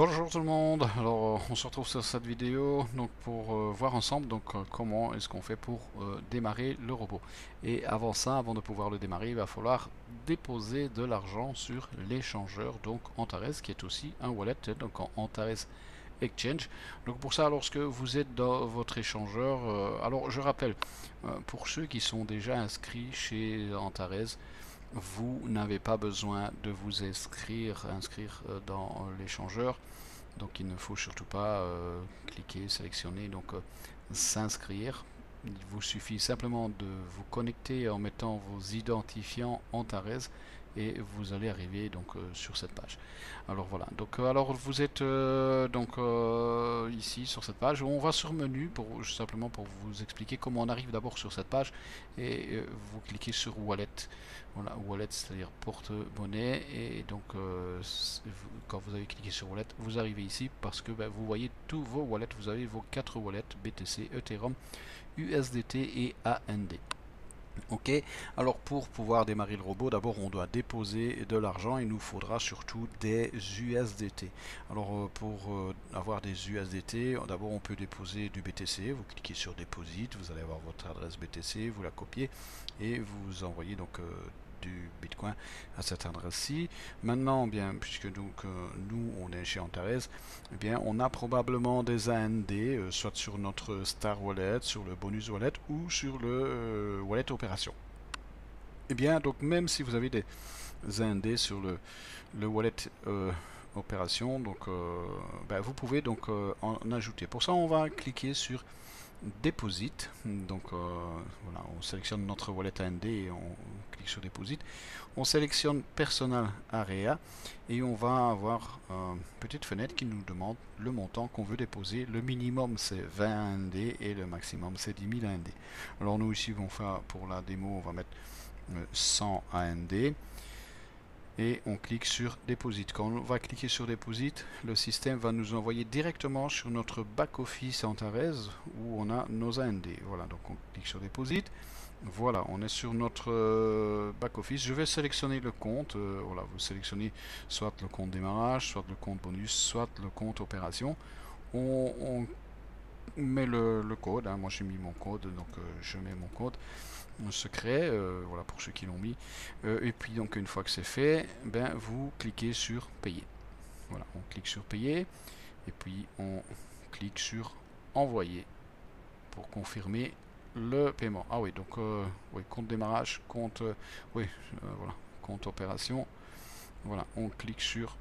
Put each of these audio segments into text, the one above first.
Bonjour tout le monde, alors on se retrouve sur cette vidéo donc pour voir ensemble comment est-ce qu'on fait pour démarrer le robot. Et avant ça, avant de pouvoir le démarrer, il va falloir déposer de l'argent sur l'échangeur donc Antares qui est aussi un wallet donc en Antares Exchange. Donc pour ça, lorsque vous êtes dans votre échangeur, alors je rappelle, pour ceux qui sont déjà inscrits chez Antares, vous n'avez pas besoin de vous inscrire dans l'échangeur. Donc il ne faut surtout pas cliquer, sélectionner, s'inscrire. Il vous suffit simplement de vous connecter en mettant vos identifiants Antares et vous allez arriver sur cette page. Alors voilà. Alors vous êtes ici sur cette page. On va sur menu pour simplement pour vous expliquer comment on arrive d'abord sur cette page et vous cliquez sur Wallet. Voilà, Wallet, c'est-à-dire porte-monnaie. Et quand vous avez cliqué sur Wallet, vous arrivez ici parce que vous voyez tous vos wallets. Vous avez vos 4 wallets BTC, Ethereum, USDT et AND. Ok, alors pour pouvoir démarrer le robot, d'abord on doit déposer de l'argent. Il nous faudra surtout des USDT. Alors pour avoir des USDT, d'abord on peut déposer du BTC. Vous cliquez sur Deposit, vous allez avoir votre adresse BTC, vous la copiez et vous envoyez du Bitcoin à cette adresse-ci. Maintenant, bien, puisque nous on est chez Antares, eh bien on a probablement des AND, soit sur notre Star Wallet, sur le Bonus Wallet ou sur le Wallet Opération. Eh bien, donc même si vous avez des AND sur le Wallet Opération, vous pouvez en ajouter. Pour ça, on va cliquer sur Deposit. Voilà, on sélectionne notre wallet AND et on clique sur Deposit. On sélectionne Personal Area et on va avoir une petite fenêtre qui nous demande le montant qu'on veut déposer. Le minimum c'est 20 AND et le maximum c'est 10 000 AND. Alors nous ici on va pour la démo on va mettre 100 AND. Et on clique sur Deposit. Quand on va cliquer sur Deposit, le système va nous envoyer directement sur notre back-office Antares où on a nos AND. Voilà, donc on clique sur Deposit. Voilà, on est sur notre back-office. Je vais sélectionner le compte. Voilà, vous sélectionnez soit le compte démarrage, soit le compte bonus, soit le compte opération. On met le code. Hein. Moi j'ai mis mon code, je mets mon code secret, voilà pour ceux qui l'ont mis. Et puis donc une fois que c'est fait, vous cliquez sur payer. Voilà, on clique sur payer et puis on clique sur envoyer pour confirmer le paiement. Ah oui, oui, compte démarrage, compte, voilà, compte opération. Voilà, on clique sur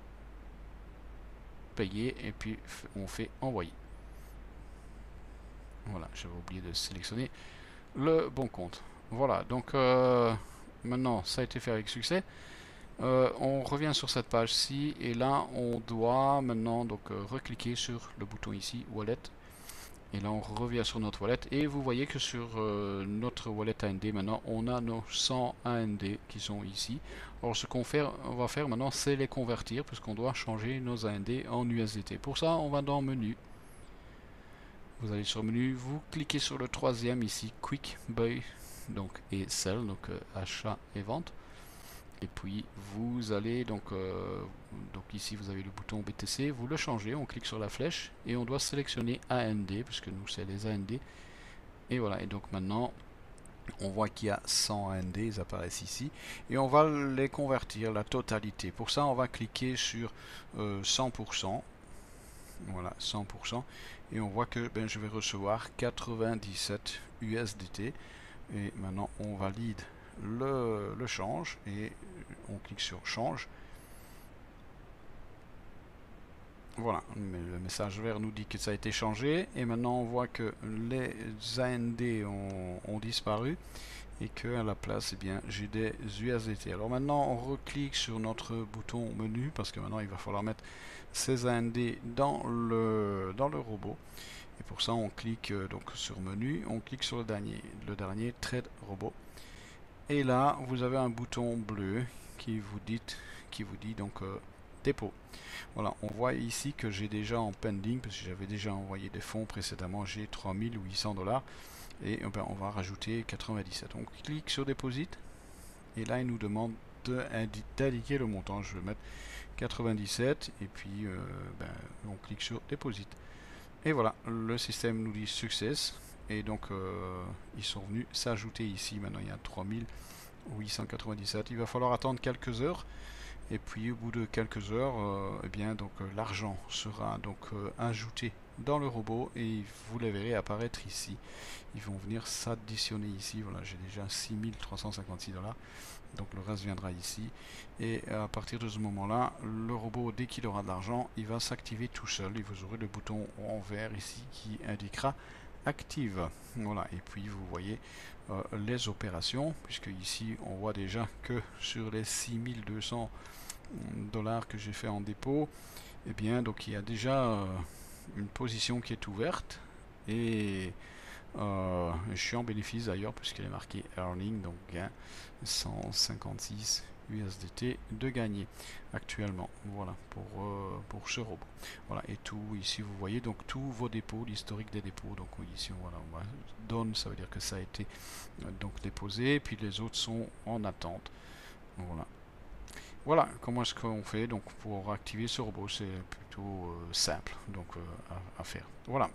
payer et puis on fait envoyer. Voilà, j'avais oublié de sélectionner le bon compte. Voilà, maintenant ça a été fait avec succès. On revient sur cette page-ci et là on doit maintenant recliquer sur le bouton ici Wallet et là on revient sur notre wallet et vous voyez que sur notre wallet AND maintenant on a nos 100 AND qui sont ici. Alors ce qu'on va faire maintenant c'est les convertir puisqu'on doit changer nos AND en USDT. Pour ça on va dans menu. Vous allez sur menu, vous cliquez sur le troisième ici, Quick Buy et Sell, achat et vente. Et puis vous allez ici vous avez le bouton BTC, vous le changez, on clique sur la flèche et on doit sélectionner AND puisque nous c'est les AND. Et voilà, et donc maintenant on voit qu'il y a 100 AND, ils apparaissent ici et on va les convertir la totalité. Pour ça on va cliquer sur 100%. Voilà, 100%. Et on voit que je vais recevoir 97 USDT. Et maintenant, on valide le change et on clique sur change. Voilà, le message vert nous dit que ça a été changé. Et maintenant, on voit que les AND ont disparu et qu'à la place, j'ai des USDT. Alors maintenant, on reclique sur notre bouton menu parce que maintenant, il va falloir mettre ces AND dans le robot. Et pour ça, on clique sur menu, on clique sur le dernier Trade Robot. Et là, vous avez un bouton bleu qui vous dit dépôt. Voilà, on voit ici que j'ai déjà en pending, parce que j'avais déjà envoyé des fonds précédemment, j'ai 3800 $. Et on va rajouter 97. On clique sur Deposit. Et là, il nous demande d'indiquer le montant. Je vais mettre 97 et puis on clique sur Deposit. Et voilà, le système nous dit Success. Et donc ils sont venus s'ajouter ici. Maintenant il y a 3897. Il va falloir attendre quelques heures. Et puis au bout de quelques heures, l'argent sera donc ajouté dans le robot et vous les verrez apparaître ici. Ils vont venir s'additionner ici. Voilà, j'ai déjà 6356 $. Donc le reste viendra ici. Et à partir de ce moment-là, le robot, dès qu'il aura de l'argent, il va s'activer tout seul. Et vous aurez le bouton en vert ici qui indiquera active. Voilà, et puis vous voyez les opérations, puisque ici on voit déjà que sur les 6200 $ que j'ai fait en dépôt, et bien donc il y a déjà une position qui est ouverte et je suis en bénéfice d'ailleurs puisqu'elle est marquée earning, donc gain 156 USDT de gagner actuellement. Voilà pour ce robot. Voilà, et tout ici vous voyez donc tous vos dépôts, l'historique des dépôts. Donc ici voilà, on va donne, ça veut dire que ça a été donc déposé, puis les autres sont en attente. Voilà. Voilà comment est-ce qu'on fait donc pour activer ce robot. C'est plutôt simple donc à faire. Voilà.